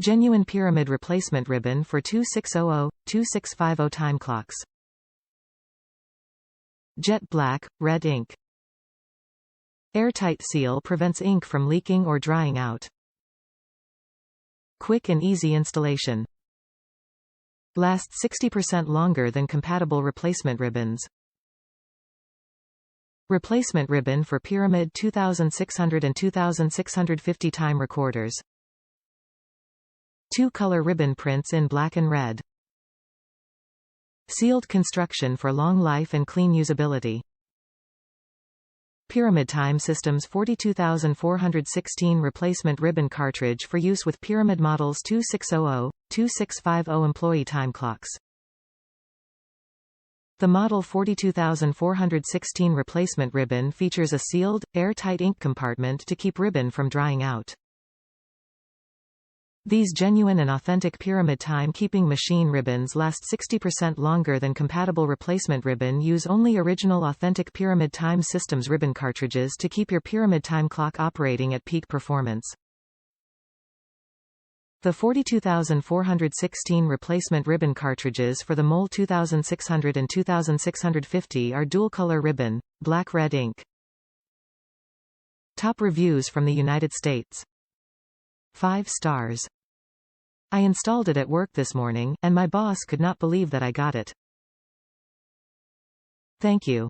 Genuine pyramid replacement ribbon for 2600-2650 time clocks. Jet black, red ink. Airtight seal prevents ink from leaking or drying out. Quick and easy installation. Lasts 60% longer than compatible replacement ribbons. Replacement ribbon for Pyramid 2600 and 2650 time recorders. 2-color ribbon prints in black and red. Sealed construction for long life and clean usability. Pyramid Time Systems 42416 replacement ribbon cartridge for use with Pyramid models 2600-2650 employee time clocks. The Model 42416 replacement ribbon features a sealed, airtight ink compartment to keep ribbon from drying out. These genuine and authentic Pyramid time-keeping machine ribbons last 60% longer than compatible replacement ribbon. Use only original authentic Pyramid Time Systems ribbon cartridges to keep your Pyramid time clock operating at peak performance. The 42416 replacement ribbon cartridges for the MOL 2600 and 2650 are dual-color ribbon, black-red ink. Top reviews from the United States. 5 stars. I installed it at work this morning, and my boss could not believe that I got it. Thank you.